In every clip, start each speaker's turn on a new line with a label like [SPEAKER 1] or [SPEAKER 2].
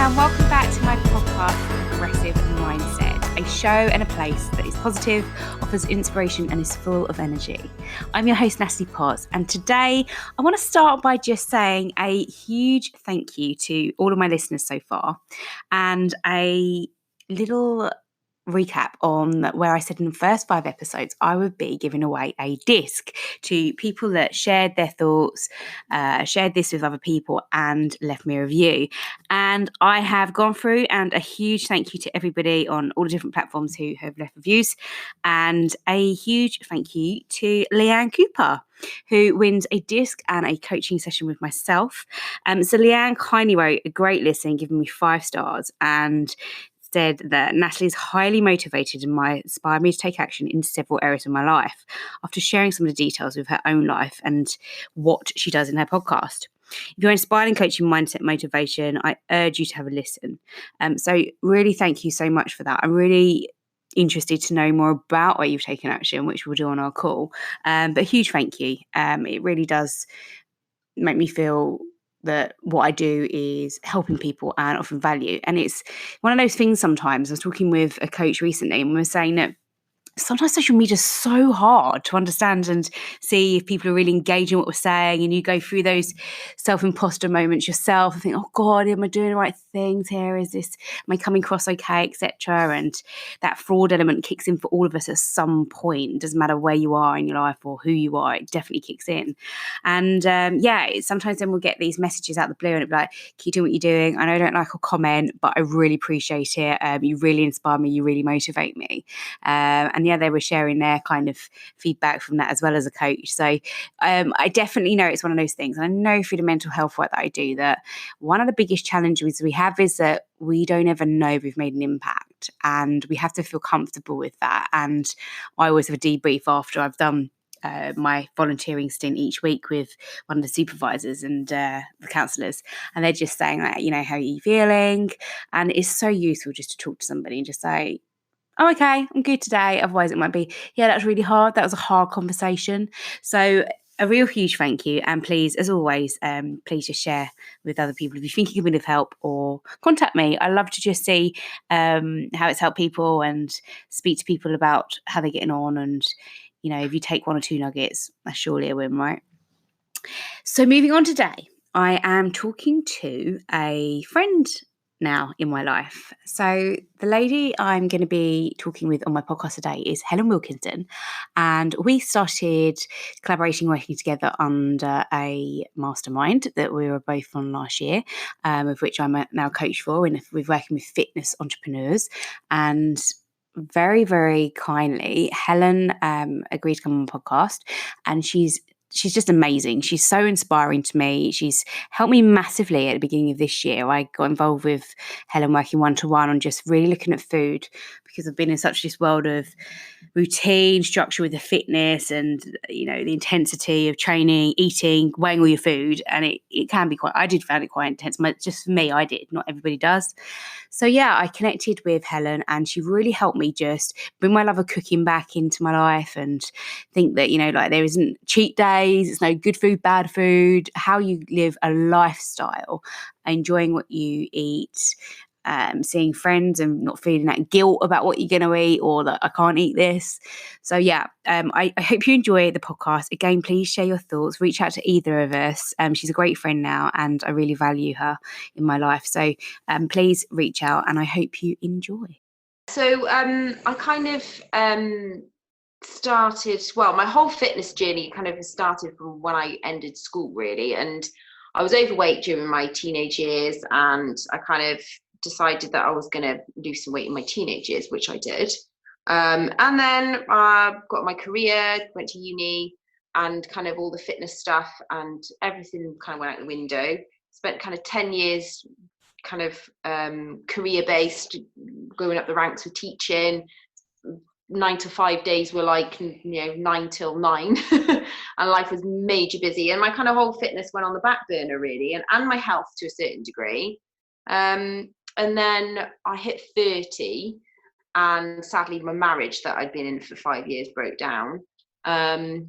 [SPEAKER 1] and welcome back to my podcast, Progressive Mindset, a show and a place that is positive, offers inspiration and is full of energy. I'm your host, Natalie Potts, and today I want to start by just saying a huge thank you to all of my listeners so far, and a little recap on where I said in the first 5 episodes I would be giving away a disc to people that shared their thoughts, shared this with other people and left me a review. And I have gone through, and a huge thank you to everybody on all the different platforms who have left reviews, and a huge thank you to Leanne Cooper, who wins a disc and a coaching session with myself. So Leanne kindly wrote a great listen, giving me 5 stars, and said that Natalie is highly motivated and might inspire me to take action in several areas of my life after sharing some of the details of her own life and what she does in her podcast. If you're inspired in coaching, mindset, motivation, I urge you to have a listen. So really thank you so much for that. I'm really interested to know more about where you've taken action, which we'll do on our call. But a huge thank you. It really does make me feel that what I do is helping people and offering value. And it's one of those things sometimes. I was talking with a coach recently, and we were saying that sometimes social media is so hard to understand and see if people are really engaging what we're saying, and you go through those self-imposter moments yourself and think, oh God, am I doing the right things here? Am I coming across okay, etc.? And that fraud element kicks in for all of us at some point. It doesn't matter where you are in your life or who you are, it definitely kicks in. And sometimes then we'll get these messages out of the blue and it'll be like, keep doing what you're doing. I know I don't like a comment, but I really appreciate it. You really inspire me, you really motivate me. And they were sharing their kind of feedback from that as well as a coach. So I definitely know it's one of those things. And I know through the mental health work that I do that one of the biggest challenges we have is that we don't ever know we've made an impact, and we have to feel comfortable with that. And I always have a debrief after I've done my volunteering stint each week with one of the supervisors and the counsellors, and they're just saying like, how are you feeling? And it's so useful just to talk to somebody and just say, oh, okay, I'm good today. Otherwise it might be, yeah, that's really hard. That was a hard conversation. So a real huge thank you. And please, as always, please just share with other people if you think you can be of help, or contact me. I love to just see how it's helped people and speak to people about how they're getting on. And, if you take 1 or 2 nuggets, that's surely a win, right? So moving on today, I am talking to a friend now in my life. So the lady I'm going to be talking with on my podcast today is Helen Wilkinson, and we started collaborating, working together under a mastermind that we were both on last year, of which I'm now coach for, and we're working with fitness entrepreneurs. And very, very kindly, Helen agreed to come on my podcast, and she's just amazing. She's so inspiring to me. She's helped me massively at the beginning of this year. I got involved with Helen working one-to-one on just really looking at food, because I've been in such this world of routine, structure with the fitness and, the intensity of training, eating, weighing all your food. And it can be I did find it quite intense. Just for me, I did. Not everybody does. So yeah, I connected with Helen, and she really helped me just bring my love of cooking back into my life, and think that, there isn't cheat days, it's no good food, bad food, how you live a lifestyle, enjoying what you eat, seeing friends and not feeling that guilt about what you're going to eat, or that I can't eat this. So yeah, I hope you enjoy the podcast. Again, please share your thoughts, reach out to either of us. She's a great friend now, and I really value her in my life. So please reach out, and I hope you enjoy. So I kind of started, my whole fitness journey kind of started from when I ended school, really. And I was overweight during my teenage years, and I kind of decided that I was going to lose some weight in my teenage years, which I did. And then I got my career, went to uni, and kind of all the fitness stuff and everything kind of went out the window. Spent kind of 10 years kind of career-based, going up the ranks with teaching. 9 to 5 days were like 9 till 9 and life was major busy, and my kind of whole fitness went on the back burner, really, and my health to a certain degree. And then I hit 30, and sadly my marriage that I'd been in for 5 years broke down.
[SPEAKER 2] And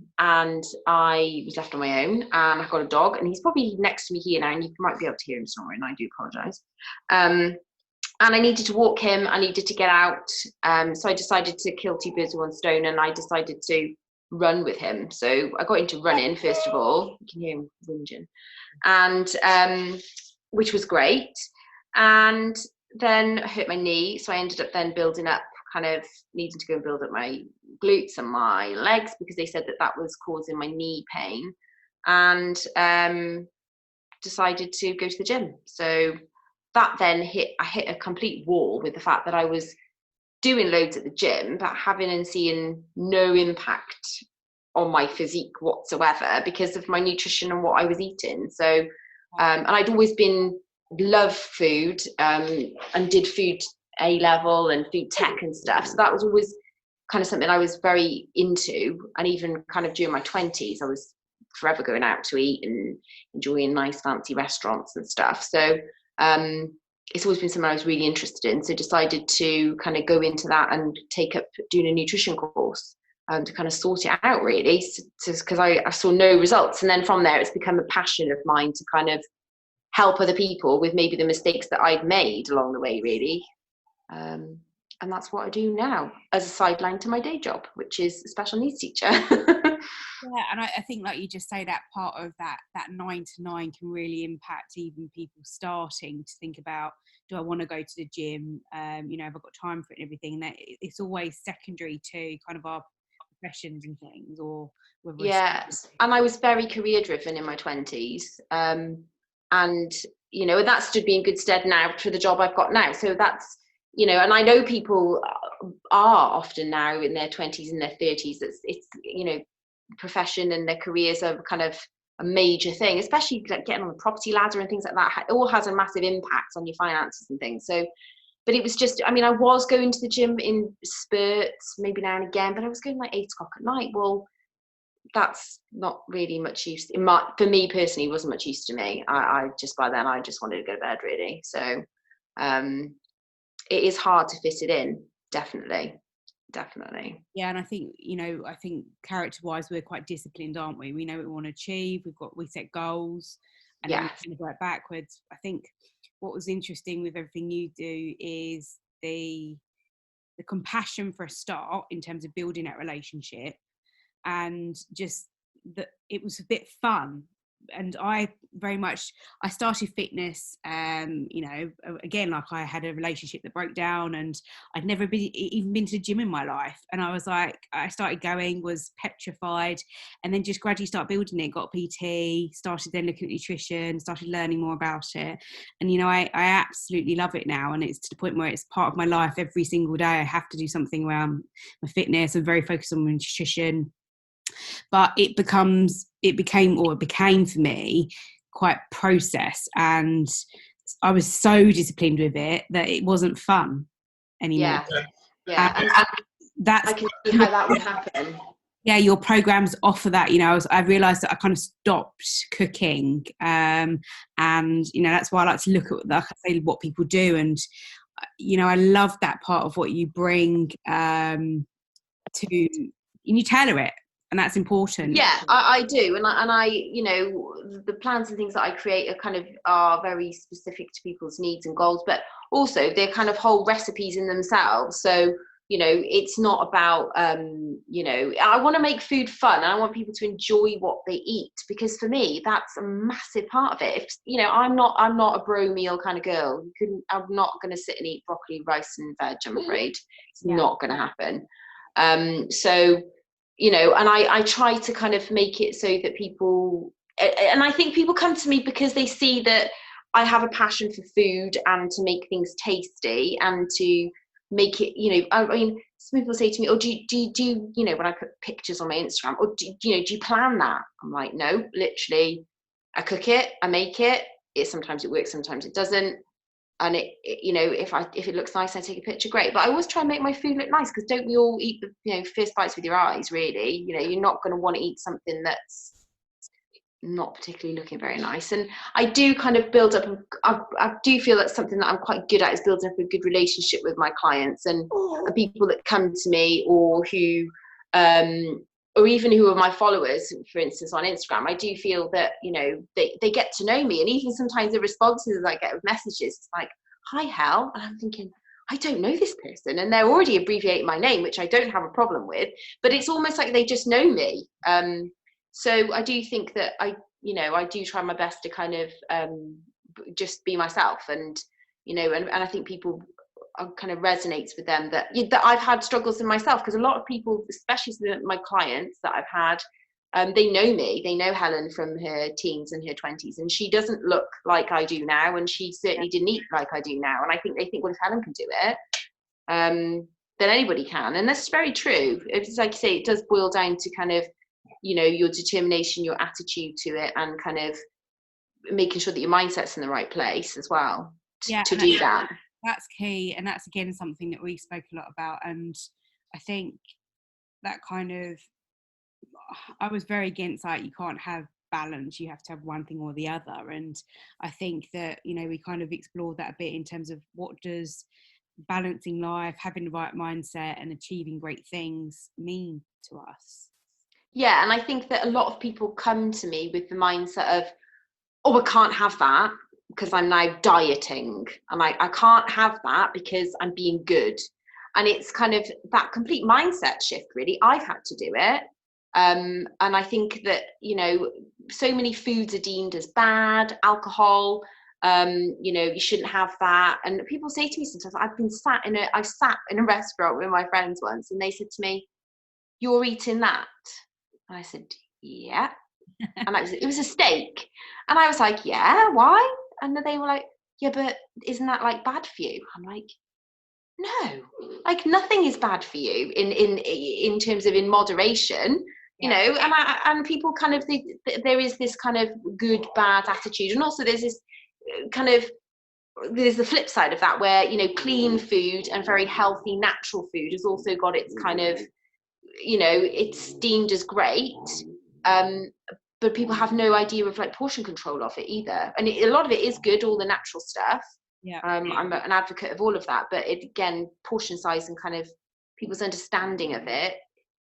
[SPEAKER 2] I was left on my own, and I got a dog, and he's probably next to me here now, and you might be able to hear him snoring. I do apologise. And I needed to walk him. I needed to get out. So I decided to kill two birds with one stone, and I decided to run with him. So I got into running first of all. You can hear him whinging, and which was great. And then I hurt my knee, so I ended up then building up, kind of needing to go and build up my glutes and my legs, because they said that that was causing my knee pain, and decided to go to the gym. So that then I hit a complete wall with the fact that I was doing loads at the gym, but having and seeing no impact on my physique whatsoever because of my nutrition and what I was eating. So, and I'd always love food, and did food A level and food tech and stuff. So that was always kind of something I was very into. And even kind of during my 20s, I was forever going out to eat and enjoying nice fancy restaurants and stuff. So it's always been something I was really interested in. So decided to kind of go into that and take up doing a nutrition course, to kind of sort it out, really, because I saw no results. And then from there, it's become a passion of mine to kind of help other people with maybe the mistakes that I'd made along the way, really. And that's what I do now as a sideline to my day job, which is a special needs teacher.
[SPEAKER 1] Yeah, and I think, like you just say, that part of that 9 to 9 can really impact even people starting to think about, do I want to go to the gym? Have I got time for it and everything? And that it's always secondary to kind of our professions and things, or whether
[SPEAKER 2] yes, and I was very career driven in my 20s, and that stood me in good stead now for the job I've got now. So that's, and I know people are often now in their 20s and their 30s, it's profession and their careers are kind of a major thing, especially like getting on the property ladder and things like that. It all has a massive impact on your finances and things. So, but it was just, I was going to the gym in spurts, maybe now and again, but I was going like 8 o'clock at night. Well, that's not really much use. For me personally, it wasn't much use to me. I just, by then, I just wanted to go to bed, really. So it is hard to fit it in, definitely.
[SPEAKER 1] Yeah, and I think character-wise, we're quite disciplined, aren't we? We know what we want to achieve. We set goals, and then we work backwards. I think what was interesting with everything you do is the compassion for a start in terms of building that relationship, and just that it was a bit fun. And I started fitness, again, like I had a relationship that broke down, and I'd never even been to the gym in my life. And I was like, I started going, was petrified, and then just gradually started building it, got PT, started then looking at nutrition, started learning more about it. And, I absolutely love it now. And it's to the point where it's part of my life every single day. I have to do something around my fitness. I'm very focused on my nutrition. But it became for me quite process, and I was so disciplined with it that it wasn't fun anymore.
[SPEAKER 2] Yeah. And that's, I can see how that would happen.
[SPEAKER 1] Yeah, your programs offer that. I realised that I kind of stopped cooking, and that's why I like to look at, like I say, what people do, and I love that part of what you bring and you tailor it. And that's important.
[SPEAKER 2] Yeah, I do. And I, the plans and things that I create are very specific to people's needs and goals, but also they're kind of whole recipes in themselves. So, it's not about, I want to make food fun, and I want people to enjoy what they eat, because for me, that's a massive part of it. If, I'm not a bro meal kind of girl. I'm not going to sit and eat broccoli, rice and veg, I'm afraid. It's not going to happen. So, and I try to kind of make it so that people, and I think people come to me because they see that I have a passion for food and to make things tasty and to make it, some people say to me, oh, do you, when I put pictures on my Instagram, or do you plan that? I'm like, no, literally, I cook it, I make it. Sometimes it works, sometimes it doesn't. And if it looks nice, I take a picture, great. But I always try and make my food look nice, because don't we all eat the first bites with your eyes, really? You're not going to want to eat something that's not particularly looking very nice. And I do kind of build up, I do feel that's something that I'm quite good at, is building up a good relationship with my clients and people that come to me, or who or even who are my followers, for instance, on Instagram, I do feel that, you know, they get to know me. And even sometimes the responses I get with messages, it's like, hi, Hel. And I'm thinking, I don't know this person. And they're already abbreviating my name, which I don't have a problem with. But it's almost like they just know me. So I do think that I do try my best to kind of just be myself. And, you know, and I think people kind of resonates with them that I've had struggles in myself, because a lot of people, especially my clients that I've had, they know me, they know Helen from her teens and her 20s, and she doesn't look like I do now, and she certainly didn't eat like I do now. And I think they think, well, if Helen can do it, then anybody can. And that's very true. It's like you say, it does boil down to kind of, you know, your determination, your attitude to it, and kind of making sure that your mindset's in the right place as well to do that.
[SPEAKER 1] That's key, and that's again something that we spoke a lot about. And I think that kind of, I was very against that. You can't have balance, you have to have one thing or the other. And I think that, you know, we kind of explored that a bit in terms of what does balancing life, having the right mindset and achieving great things mean to us.
[SPEAKER 2] Yeah, and I think that a lot of people come to me with the mindset of, oh, I can't have that because I'm now dieting, and I can't have that because I'm being good. And it's kind of that complete mindset shift, really. I've had to do it. And I think that, you know, so many foods are deemed as bad, alcohol, you know, you shouldn't have that. And people say to me sometimes, I've sat in a restaurant with my friends once, and they said to me, you're eating that? And I said, yeah. And it was a steak. And I was like, yeah, why? And they were like, yeah, but isn't that like bad for you? I'm like, no, like nothing is bad for you in terms of in moderation, you know. And people kind of think there is this kind of good bad attitude, and also there's this kind of, there's the flip side of that, where, you know, clean food and very healthy natural food has also got its kind of, you know, it's deemed as great, but people have no idea of like portion control of it either. And a lot of it is good, all the natural stuff. I'm an advocate of all of that, but it, again, portion size and kind of people's understanding of it,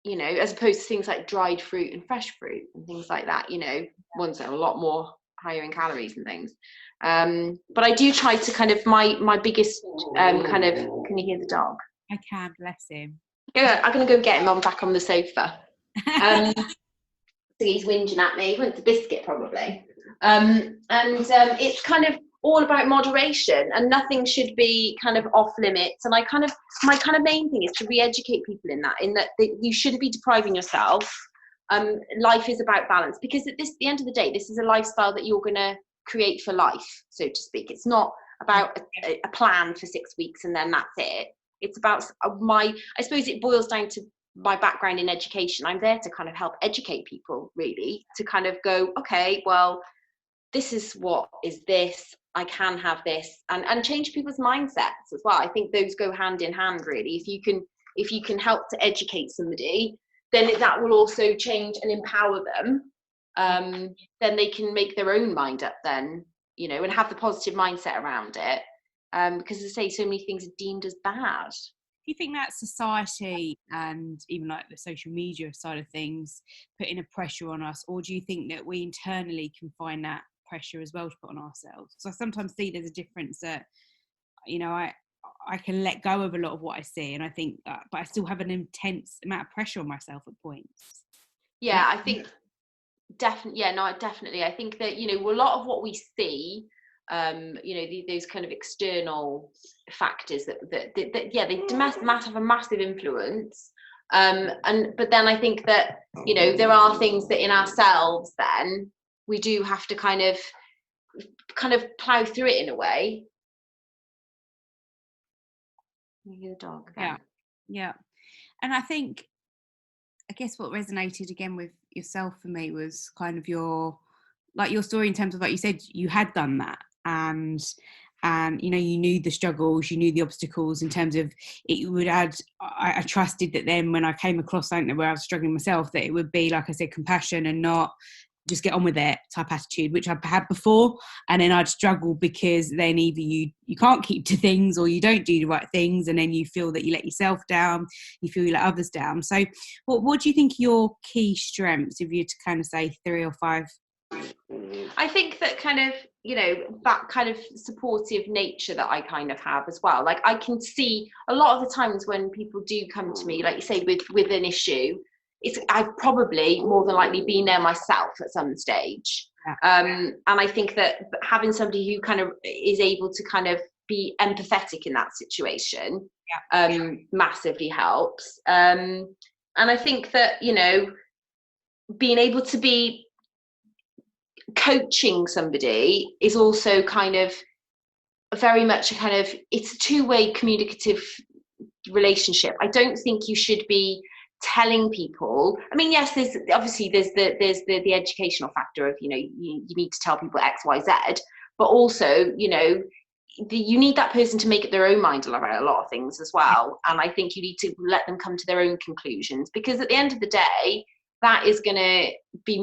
[SPEAKER 2] you know, as opposed to things like dried fruit and fresh fruit and things like that, you know, ones that are a lot more higher in calories and things. But I do try to kind of, my biggest kind of, can you hear the dog?
[SPEAKER 1] I can, bless him.
[SPEAKER 2] Yeah, I'm gonna go get him back on the sofa. So he's whinging at me. He wants a biscuit probably. It's kind of all about moderation, and nothing should be kind of off limits. And my kind of main thing is to re-educate people in that you shouldn't be depriving yourself. Life is about balance, because at the end of the day, this is a lifestyle that you're gonna create for life, so to speak. It's not about a plan for 6 weeks and then that's it. It's about I suppose it boils down to my background in education. I'm there to kind of help educate people, really, to kind of go, okay, well, this is what is this, I can have this, and change people's mindsets as well. I think those go hand in hand, really. If you can help to educate somebody, then that will also change and empower them. Then they can make their own mind up then, you know, and have the positive mindset around it. Because, as I say, so many things are deemed as bad.
[SPEAKER 1] Do you think that society and even like the social media side of things putting a pressure on us, or do you think that we internally can find that pressure as well to put on ourselves? So I sometimes see there's a difference that, you know, I can let go of a lot of what I see, and I think that, but I still have an intense amount of pressure on myself at points.
[SPEAKER 2] Yeah, I think definitely. Yeah, no, definitely. I think that, you know, a lot of what we see, you know, those kind of external factors that yeah, they have a massive influence. But then I think that, you know, there are things that in ourselves then we do have to kind of plow through it in a way. You hear the dog again.
[SPEAKER 1] Yeah. And I guess what resonated again with yourself for me was kind of your story in terms of, like you said, you had done that, and you know, you knew the struggles, you knew the obstacles in terms of it would add, I trusted that then when I came across something where I was struggling myself, that it would be, like I said, compassion and not just get on with it type attitude, which I've had before, and then I'd struggle because then either you can't keep to things, or you don't do the right things, and then you feel that you let yourself down, you feel you let others down. So what do you think are your key strengths, if you had to kind of say 3 or 5?
[SPEAKER 2] I think that kind of, that kind of supportive nature that I kind of have as well. Like, I can see a lot of the times when people do come to me, like you say, with an issue, I've probably more than likely been there myself at some stage.
[SPEAKER 1] Yeah.
[SPEAKER 2] And I think that having somebody who kind of is able to kind of be empathetic in that situation, massively helps. And I think that, being able to be coaching somebody is also kind of very much it's a two-way communicative relationship. I don't think you should be telling people. I mean, yes, there's the educational factor of, you need to tell people X, Y, Z, but also, you need that person to make up their own mind about a lot of things as well. And I think you need to let them come to their own conclusions, because at the end of the day, that is going to be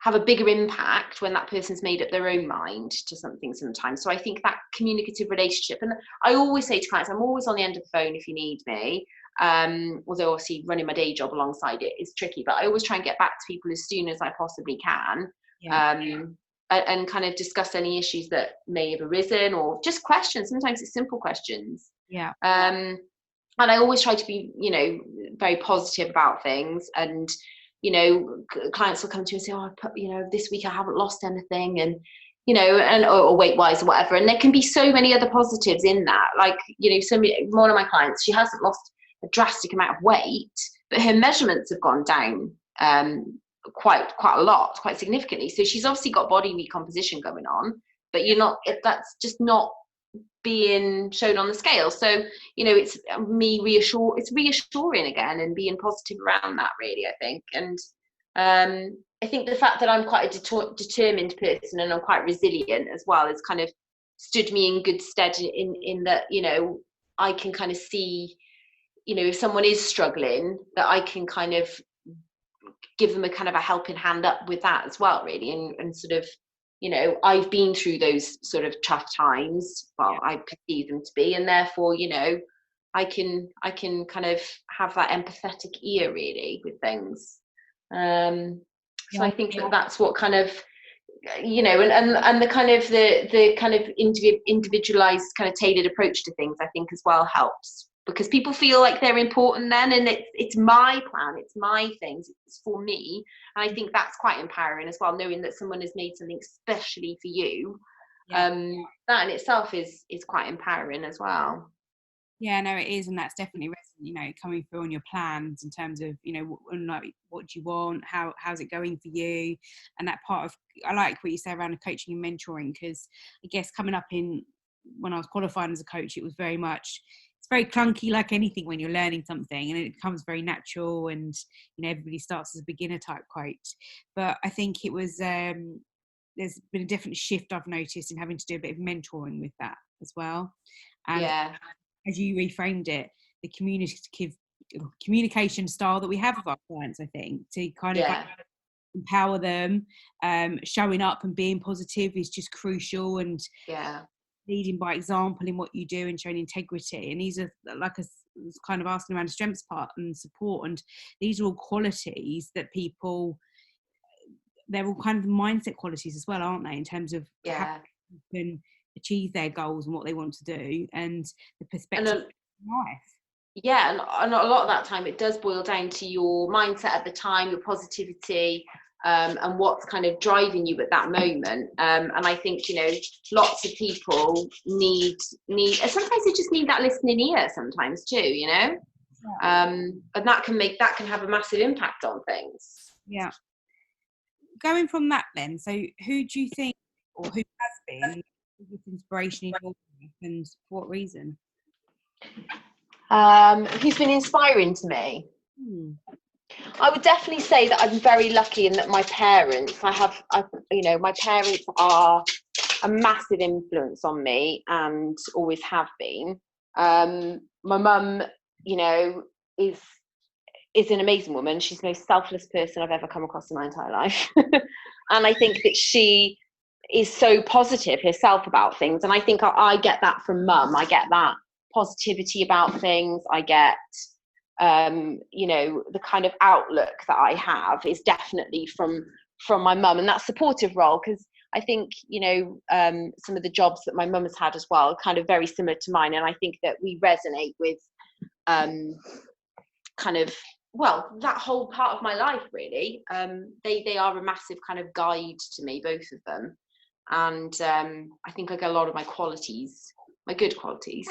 [SPEAKER 2] have a bigger impact when that person's made up their own mind to something sometimes. So I think that communicative relationship, and I always say to clients, I'm always on the end of the phone if you need me. Although obviously running my day job alongside it is tricky, but I always try and get back to people as soon as I possibly can. And kind of discuss any issues that may have arisen, or just questions. Sometimes it's simple questions. And I always try to be, very positive about things. And clients will come to me and say, oh, this week I haven't lost anything, and or weight wise or whatever. And there can be so many other positives in that. Like, one of my clients, she hasn't lost a drastic amount of weight, but her measurements have gone down quite a lot, quite significantly. So she's obviously got body recomposition going on, but that's just not being shown on the scale. So it's reassuring again, and being positive around that, really, I think. And I think the fact that I'm quite a determined person, and I'm quite resilient as well, has kind of stood me in good stead in that, I can kind of see, if someone is struggling, that I can kind of give them a kind of a helping hand up with that as well, really. And sort of, I've been through those sort of tough times, well, I perceive them to be, and therefore, I can kind of have that empathetic ear, really, with things. So I think that's what kind of, and the kind of the kind of individualized, kind of tailored approach to things, I think, as well helps, because people feel like they're important then, and it's my plan, it's my things, it's for me. And I think that's quite empowering as well, knowing that someone has made something specially for you. That in itself is quite empowering as well.
[SPEAKER 1] Yeah, no, it is. And that's definitely resonant, coming through on your plans in terms of, what do you want, how's it going for you, and that part of, I like what you say around the coaching and mentoring, because I guess coming up when I was qualifying as a coach, it was very much, it's very clunky, like anything when you're learning something, and it becomes very natural, and everybody starts as a beginner type coach. But I think it was there's been a different shift I've noticed in having to do a bit of mentoring with that as well. And as you reframed it, the communication style that we have with our clients, I think, to kind of like empower them, showing up and being positive is just crucial, and leading by example in what you do and showing integrity. And these are, like I was kind of asking around the strengths part and support, and these are all qualities that people, they're all kind of mindset qualities as well, aren't they, in terms of how people can achieve their goals and what they want to do, and the perspective of life.
[SPEAKER 2] And a lot of that time it does boil down to your mindset at the time, your positivity, and what's kind of driving you at that moment. And I think, lots of people need sometimes they just need that listening ear sometimes too, and that can have a massive impact on things.
[SPEAKER 1] Going from that then, so who do you think, or who has been the biggest inspiration in your life, and for what reason?
[SPEAKER 2] Who's been inspiring to me? I would definitely say that I'm very lucky in that my parents, my parents are a massive influence on me, and always have been. My mum, is is an amazing woman. She's the most selfless person I've ever come across in my entire life. And I think that she is so positive herself about things. And I think I get that from mum. I get that positivity about things. I get, you know, the kind of outlook that I have is definitely from my mum, and that supportive role. Because I think, you know, some of the jobs that my mum has had as well are kind of very similar to mine. And I think that we resonate with kind of, well, that whole part of my life, really. They are a massive kind of guide to me, both of them. And I think I get a lot of my qualities, my good qualities,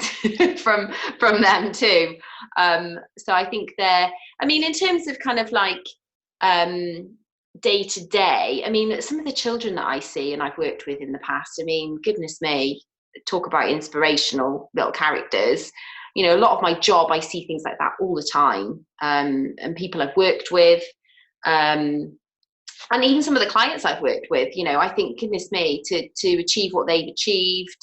[SPEAKER 2] from them too. So I think I mean, in terms of kind of like day to day, I mean, some of the children that I see and I've worked with in the past, I mean, goodness me, talk about inspirational little characters. You know, a lot of my job, I see things like that all the time, and people I've worked with, and even some of the clients I've worked with. You know, I think, goodness me, to achieve what they've achieved,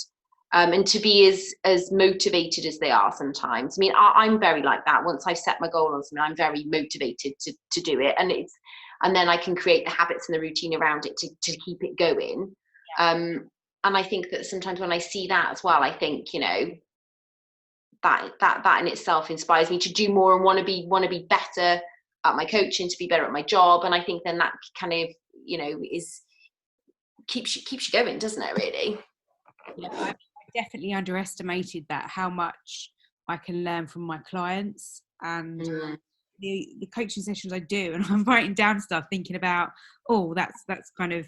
[SPEAKER 2] and to be as motivated as they are sometimes. I mean, I'm very like that. Once I've set my goal on something, I'm very motivated to do it, and then I can create the habits and the routine around it to keep it going. And I think that sometimes when I see that as well, I think, you know, that in itself inspires me to do more and want to be better at my coaching, to be better at my job. And I think then that kind of, you know, keeps you going, doesn't it, really?
[SPEAKER 1] Yeah, I definitely underestimated that, how much I can learn from my clients and the coaching sessions I do, and I'm writing down stuff thinking about, oh, that's kind of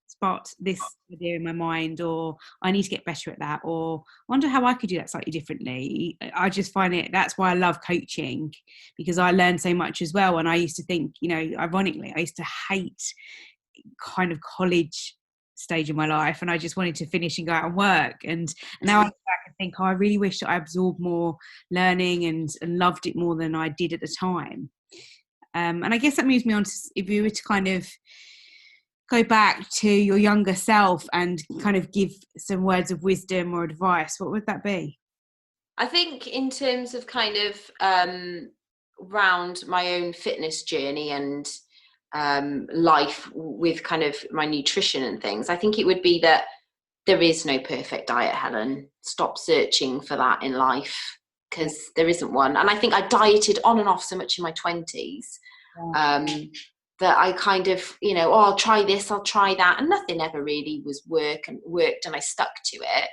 [SPEAKER 1] sparked this idea in my mind, or I need to get better at that, or I wonder how I could do that slightly differently. I just find that's why I love coaching, because I learn so much as well. And I used to think, you know, ironically, I used to hate kind of college stage of my life, and I just wanted to finish and go out and work. And now I look back and think, oh, I really wish that I absorbed more learning and loved it more than I did at the time. And I guess that moves me on to, if you were to kind of go back to your younger self and kind of give some words of wisdom or advice, what would that be?
[SPEAKER 2] I think in terms of kind of round my own fitness journey and life with kind of my nutrition and things, I think it would be that there is no perfect diet, Helen. Stop searching for that in life, because there isn't one. And I think I dieted on and off so much in my 20s. That I kind of, you know, oh, I'll try this, I'll try that, and nothing ever really worked, and I stuck to it.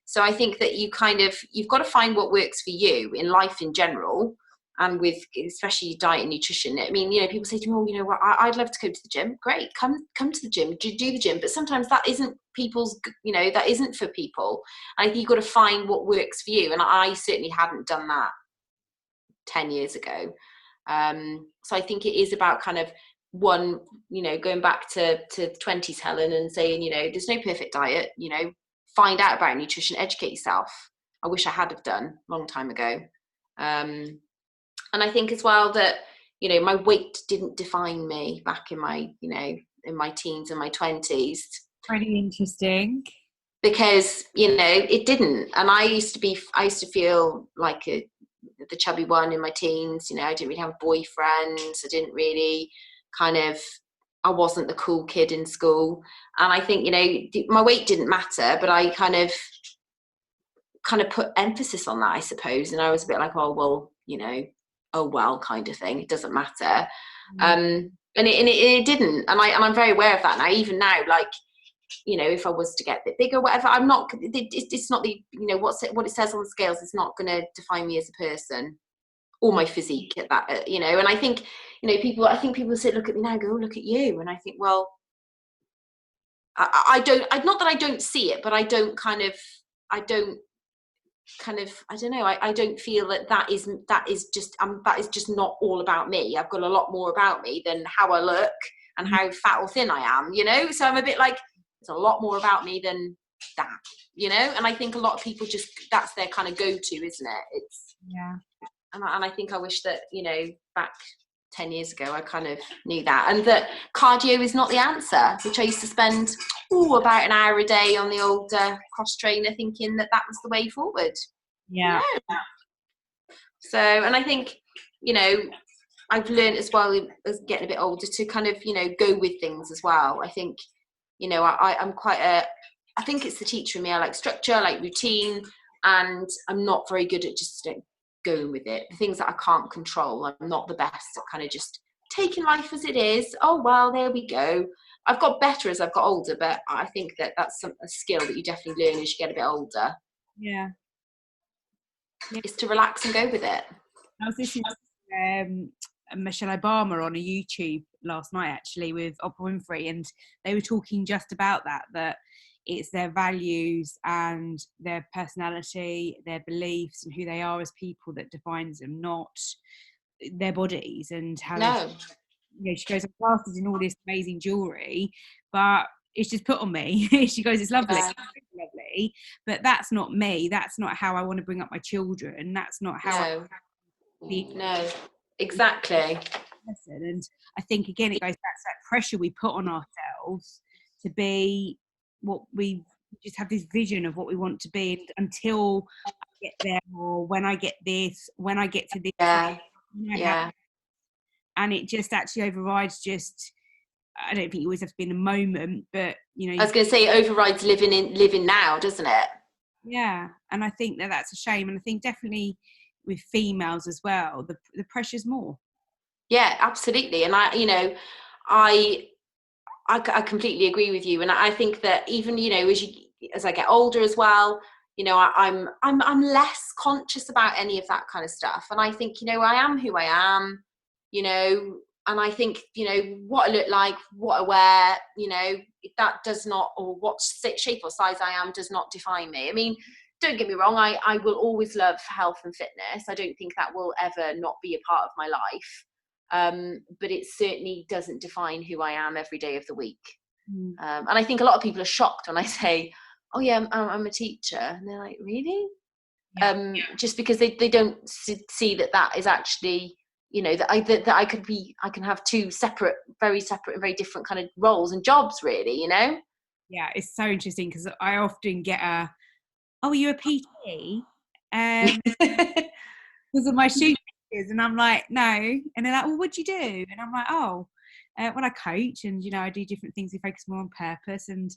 [SPEAKER 2] So I think that you've got to find what works for you in life in general, and with especially diet and nutrition. I mean, you know, people say to me, oh, you know what, I'd love to go to the gym. Great, come to the gym, do the gym. But sometimes that isn't people's, you know, that isn't for people. And I think you've got to find what works for you. And I certainly hadn't done that 10 years ago. So I think it is about kind of, one, you know, going back to 20s Helen and saying, you know, there's no perfect diet, you know, find out about nutrition, educate yourself. I wish I had have done a long time ago. And I think as well that, you know, my weight didn't define me back in my, you know, in my teens and my 20s.
[SPEAKER 1] Pretty interesting.
[SPEAKER 2] Because, you know, it didn't. And I used to feel like the chubby one in my teens. You know, I didn't really have boyfriends. I didn't really I wasn't the cool kid in school. And I think, you know, my weight didn't matter, but I kind of put emphasis on that, I suppose. And I was a bit like, oh, well, you know, oh, well, kind of thing. It doesn't matter. And it didn't. And I'm very aware of that. And even now, like, you know, if I was to get a bit bigger, whatever, it's not the, you know, what it says on the scales is not going to define me as a person or my physique at that, you know. And I think, you know, people say, look at me now, go, oh, look at you. And I think, well, I don't see it, but I don't feel that is just not all about me. I've got a lot more about me than how I look and how fat or thin I am, you know. So I'm a bit like, it's a lot more about me than that, you know. And I think a lot of people just, that's their kind of go-to, isn't it? It's,
[SPEAKER 1] yeah.
[SPEAKER 2] And I think I wish that, you know, back 10 years ago, I kind of knew that. And that cardio is not the answer, which I used to spend about an hour a day on the old cross trainer, thinking that was the way forward.
[SPEAKER 1] Yeah.
[SPEAKER 2] So, and I think, you know, I've learned as well as getting a bit older to kind of, you know, go with things as well. I think, you know, I'm quite I think it's the teacher in me. I like structure, I like routine, and I'm not very good at just going with it. The things that I can't control, I'm not the best at kind of just taking life as it is. Oh, well, there we go. I've got better as I've got older, but I think that that's a skill that you definitely learn as you get a bit older.
[SPEAKER 1] Yeah.
[SPEAKER 2] Is to relax and go with it.
[SPEAKER 1] I was listening to Michelle Obama on a YouTube last night, actually, with Oprah Winfrey, and they were talking just about that it's their values and their personality, their beliefs, and who they are as people that defines them, not their bodies and how
[SPEAKER 2] No.
[SPEAKER 1] you know, she goes, I'm classes in all this amazing jewellery, but it's just put on me. She goes, it's lovely,
[SPEAKER 2] Yeah.
[SPEAKER 1] lovely, but that's not me. That's not how I want to bring up my children. That's not how I be.
[SPEAKER 2] No, exactly.
[SPEAKER 1] And I think, again, it goes back to that pressure we put on ourselves to be what we just have this vision of what we want to be until I get there, or when I get this, when I get to this.
[SPEAKER 2] Yeah.
[SPEAKER 1] And it just actually overrides just, I don't think you always have to be in a moment, but, you know.
[SPEAKER 2] I was going to say it overrides living now, doesn't it?
[SPEAKER 1] Yeah. And I think that's a shame. And I think definitely with females as well, the pressure's more.
[SPEAKER 2] Yeah, absolutely. And I completely agree with you. And I think that even, you know, as I get older as well, you know, I'm less conscious about any of that kind of stuff. And I think, you know, I am who I am, you know, and I think, you know, what I look like, what I wear, you know, that does not, or what shape or size I am does not define me. I mean, don't get me wrong, I will always love health and fitness. I don't think that will ever not be a part of my life. But it certainly doesn't define who I am every day of the week. And I think a lot of people are shocked when I say, oh yeah, I'm a teacher. And they're like, really? Yeah. Just because they don't see that is actually, you know, that I can have two separate, very different kind of roles and jobs, really, you know?
[SPEAKER 1] Yeah, it's so interesting because I often get oh, are you a PT? Because of my shoe teachers, and I'm like, no. And they're like, well, what do you do? And I'm like, well, I coach, and, you know, I do different things. We focus more on purpose and,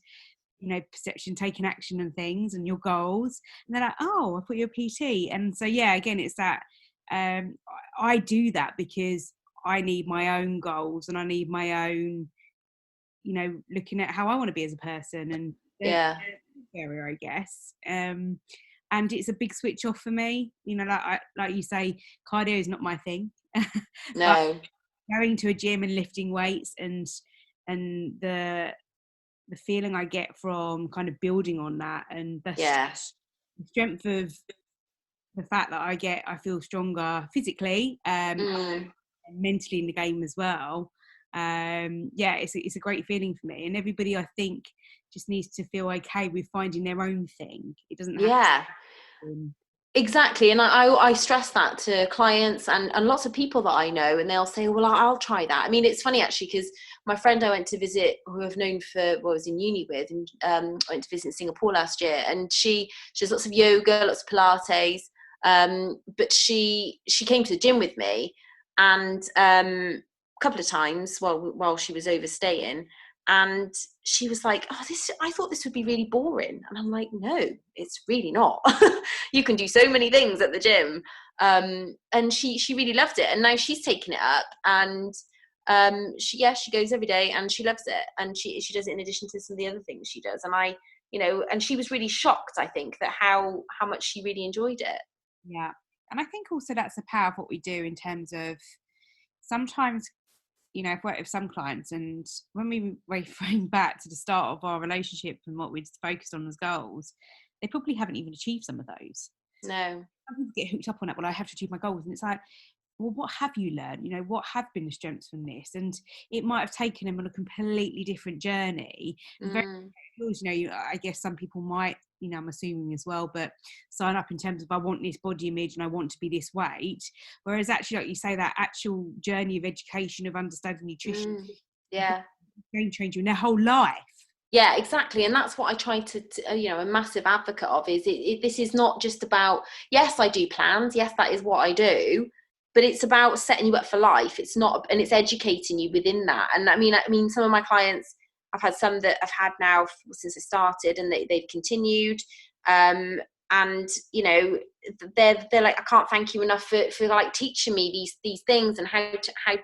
[SPEAKER 1] you know, perception, taking action and things, and your goals. And they're like, oh, I thought you're a PT. And so, yeah, again, it's that I do that because I need my own goals and I need my own, you know, looking at how I want to be as a person, and
[SPEAKER 2] yeah,
[SPEAKER 1] area, I guess. And it's a big switch off for me. You know, like you say, cardio is not my thing.
[SPEAKER 2] no.
[SPEAKER 1] Going to a gym and lifting weights and the feeling I get from kind of building on that, and the strength of the fact that I feel stronger physically and mentally in the game as well. Yeah, it's a great feeling for me, and everybody, I think, just needs to feel okay with finding their own thing. It doesn't have to.
[SPEAKER 2] Exactly. And I stress that to clients and lots of people that I know, and they'll say, well, I'll try that. I mean, it's funny actually, because my friend I went to visit, who I've known I was in uni with, and I went to visit in Singapore last year, and she does lots of yoga, lots of Pilates, but she came to the gym with me, and a couple of times while she was overstaying, and she was like, oh, I thought this would be really boring. And I'm like, no, it's really not. You can do so many things at the gym. And she really loved it. And now she's taken it up, and she goes every day and she loves it. And she does it in addition to some of the other things she does. And and she was really shocked, I think, that how much she really enjoyed it.
[SPEAKER 1] Yeah. And I think also that's the power of what we do in terms of sometimes, you know, I've worked with some clients, and when we reframe back to the start of our relationship and what we'd focused on as goals, they probably haven't even achieved some of those.
[SPEAKER 2] No.
[SPEAKER 1] Some people get hooked up on it. Well, I have to achieve my goals. And it's like, well, what have you learned? You know, what have been the strengths from this? And it might have taken them on a completely different journey. You know, I guess some people might, you know, I'm assuming as well, but sign up in terms of, I want this body image and I want to be this weight. Whereas actually, like you say, that actual journey of education, of understanding nutrition, game changer in their whole life.
[SPEAKER 2] Yeah, exactly. And that's what I try to you know, a massive advocate of is this is not just about, yes, I do plans. Yes, that is what I do. but it's about setting you up for life. It's not, and it's educating you within that. And I mean, some of my clients, I've had some that I've had now since I started, and they've continued. And you know, they're like, I can't thank you enough for like teaching me these things, and how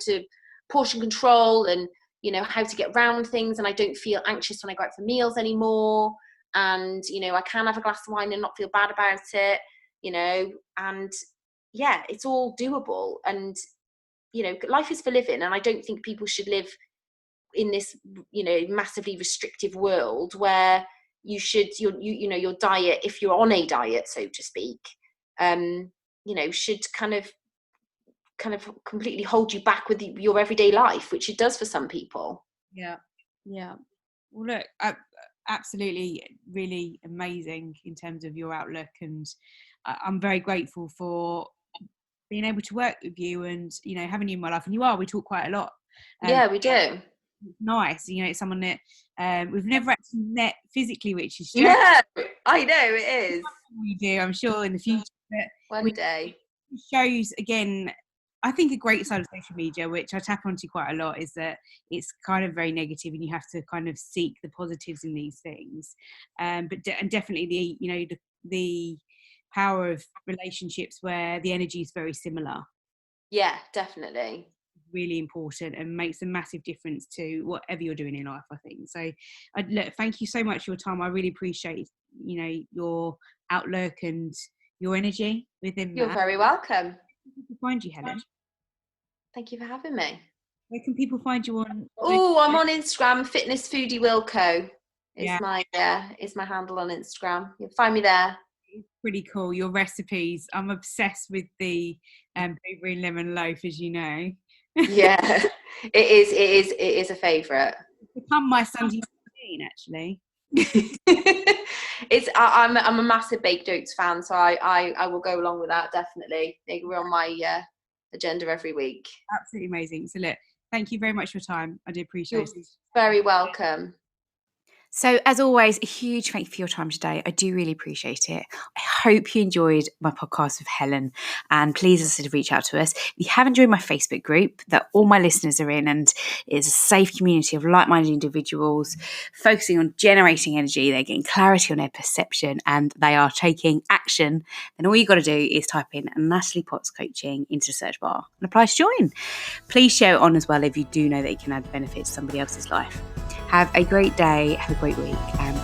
[SPEAKER 2] to portion control, and you know, how to get around things, and I don't feel anxious when I go out for meals anymore. And you know, I can have a glass of wine and not feel bad about it, you know. And yeah, it's all doable. And you know, life is for living, and I don't think people should live in this, you know, massively restrictive world where you should, you know, your diet, if you're on a diet, so to speak, you know, should kind of completely hold you back with your everyday life, which it does for some people.
[SPEAKER 1] Yeah. Well, look, absolutely, really amazing in terms of your outlook, and I'm very grateful for being able to work with you, and you know, having you in my life. And we talk quite a lot.
[SPEAKER 2] Yeah, we do.
[SPEAKER 1] Nice, you know, it's someone that we've never actually met physically, which is
[SPEAKER 2] yeah, I know it is.
[SPEAKER 1] We do, I'm sure, in the future.
[SPEAKER 2] One day.
[SPEAKER 1] Shows again, I think a great side of social media, which I tap onto quite a lot, is that it's kind of very negative, and you have to kind of seek the positives in these things. And definitely the power of relationships where the energy is very similar.
[SPEAKER 2] Yeah, definitely.
[SPEAKER 1] Really important, and makes a massive difference to whatever you're doing in life, I think. So look, thank you so much for your time. I really appreciate, you know, your outlook and your energy within
[SPEAKER 2] You're
[SPEAKER 1] that.
[SPEAKER 2] very welcome.
[SPEAKER 1] Where can people find you, Helen?
[SPEAKER 2] Thank you for having me.
[SPEAKER 1] Where can people find you on?
[SPEAKER 2] Oh, I'm on Instagram. Fitness Foodie Wilco is
[SPEAKER 1] Yeah.
[SPEAKER 2] my handle on Instagram. You'll find me there.
[SPEAKER 1] Pretty cool. Your recipes, I'm obsessed with the blueberry and lemon loaf, as you know.
[SPEAKER 2] Yeah, it is a favourite.
[SPEAKER 1] It's become my Sunday routine, actually.
[SPEAKER 2] I'm a massive baked oats fan, so I will go along with that, definitely. They were on my agenda every week.
[SPEAKER 1] Absolutely amazing. So look, thank you very much for your time. I do appreciate it.
[SPEAKER 2] Very welcome.
[SPEAKER 1] So, as always, a huge thank you for your time today. I do really appreciate it. I hope you enjoyed my podcast with Helen, and please, as I said, reach out to us. If you haven't joined my Facebook group that all my listeners are in, and it's a safe community of like-minded individuals focusing on generating energy, they're getting clarity on their perception, and they are taking action, then all you got to do is type in Natalie Potts Coaching into the search bar and apply to join. Please share it on as well if you do know that it can add benefit to somebody else's life. Have a great day, have a great week, and